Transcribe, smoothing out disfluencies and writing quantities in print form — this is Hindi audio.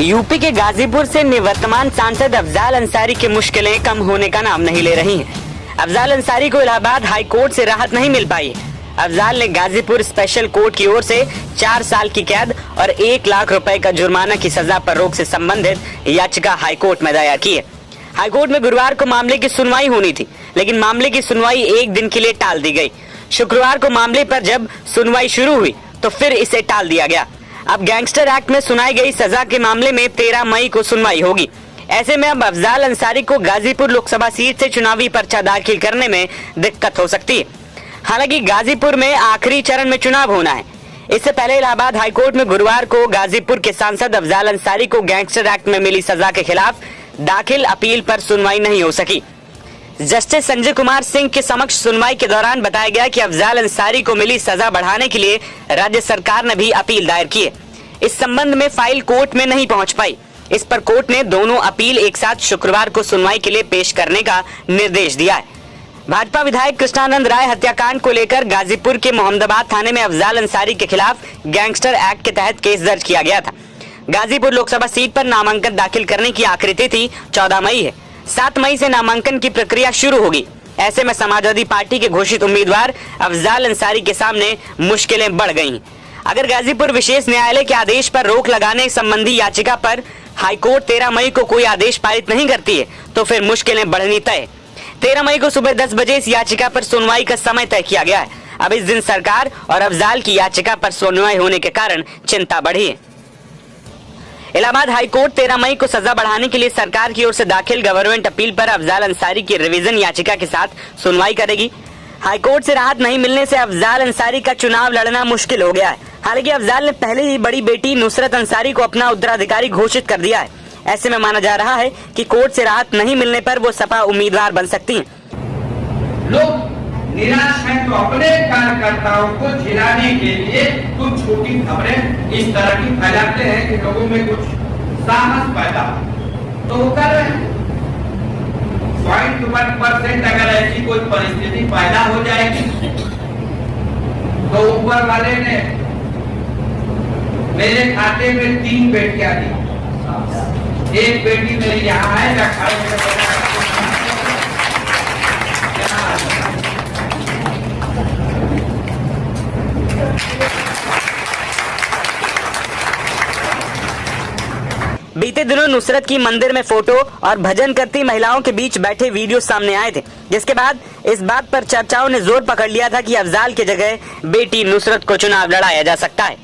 यूपी के गाजीपुर से निवर्तमान सांसद अफजाल अंसारी की मुश्किलें कम होने का नाम नहीं ले रही हैं। अफजाल अंसारी को इलाहाबाद हाई कोर्ट से राहत नहीं मिल पाई। अफजाल ने गाजीपुर स्पेशल कोर्ट की ओर से 4 साल की कैद और 1 लाख रुपए का जुर्माना की सजा पर रोक से संबंधित याचिका हाई कोर्ट में दायर की है। हाई कोर्ट में गुरुवार को मामले की सुनवाई होनी थी, लेकिन मामले की सुनवाई 1 दिन के लिए टाल दी गई। शुक्रवार को मामले पर जब सुनवाई शुरू हुई तो फिर इसे टाल दिया गया। अब गैंगस्टर एक्ट में सुनाई गई सजा के मामले में 13 मई को सुनवाई होगी। ऐसे में अब अफजाल अंसारी को गाजीपुर लोकसभा सीट से चुनावी पर्चा दाखिल करने में दिक्कत हो सकती है। हालांकि गाजीपुर में आखिरी चरण में चुनाव होना है। इससे पहले इलाहाबाद हाईकोर्ट में गुरुवार को गाजीपुर के सांसद अफजाल अंसारी को गैंगस्टर एक्ट में मिली सजा के खिलाफ दाखिल अपील पर सुनवाई नहीं हो सकी। जस्टिस संजय कुमार सिंह के समक्ष सुनवाई के दौरान बताया गया कि अफजाल अंसारी को मिली सजा बढ़ाने के लिए राज्य सरकार ने भी अपील दायर की है। इस संबंध में फाइल कोर्ट में नहीं पहुंच पाई। इस पर कोर्ट ने दोनों अपील एक साथ शुक्रवार को सुनवाई के लिए पेश करने का निर्देश दिया है। भाजपा विधायक कृष्णानंद राय हत्याकांड को लेकर गाजीपुर के मोहम्मदाबाद थाने में अफजाल अंसारी के खिलाफ गैंगस्टर एक्ट के तहत केस दर्ज किया गया था। गाजीपुर लोकसभा सीट पर नामांकन दाखिल करने की आखिरी तिथि 14 मई है। 7 मई से नामांकन की प्रक्रिया शुरू होगी। ऐसे में समाजवादी पार्टी के घोषित उम्मीदवार अफजाल अंसारी के सामने मुश्किलें बढ़ गईं। अगर गाजीपुर विशेष न्यायालय के आदेश पर रोक लगाने संबंधी याचिका पर हाईकोर्ट 13 मई को कोई आदेश पारित नहीं करती है तो फिर मुश्किलें बढ़नी तय। 13 मई को सुबह 10 बजे इस याचिका पर सुनवाई का समय तय किया गया है। अब इस दिन सरकार और अफजाल की याचिका पर सुनवाई होने के कारण चिंता बढ़ी है। इलाहाबाद हाईकोर्ट 13 मई को सजा बढ़ाने के लिए सरकार की ओर से दाखिल गवर्नमेंट अपील पर अफजाल अंसारी की रिवीजन याचिका के साथ सुनवाई करेगी। हाईकोर्ट से राहत नहीं मिलने से अफजाल अंसारी का चुनाव लड़ना मुश्किल हो गया है। हालांकि अफजाल ने पहले ही बड़ी बेटी नुसरत अंसारी को अपना उत्तराधिकारी घोषित कर दिया है। ऐसे में माना जा रहा है कि कोर्ट से राहत नहीं मिलने पर वो सपा उम्मीदवार बन सकती हैं। लोग निराश हैं तो अपने कार्यकर्ताओं को झिलाने के लिए कुछ छोटी खबरें इस तरह की फैलाते हैं कि लोगों में कुछ साहस पैदा तो वो कर रहे हैं। 0.1% अगर ऐसी कोई परिस्थिति पैदा हो जाएगी तो ऊपर वाले ने मेरे खाते में 3 बेटियां दी। एक बेटी मेरी यहाँ है या बीते दिनों नुसरत की मंदिर में फोटो और भजन करती महिलाओं के बीच बैठे वीडियो सामने आए थे, जिसके बाद इस बात पर चर्चाओं ने जोर पकड़ लिया था कि अफजाल की जगह बेटी नुसरत को चुनाव लड़ाया जा सकता है।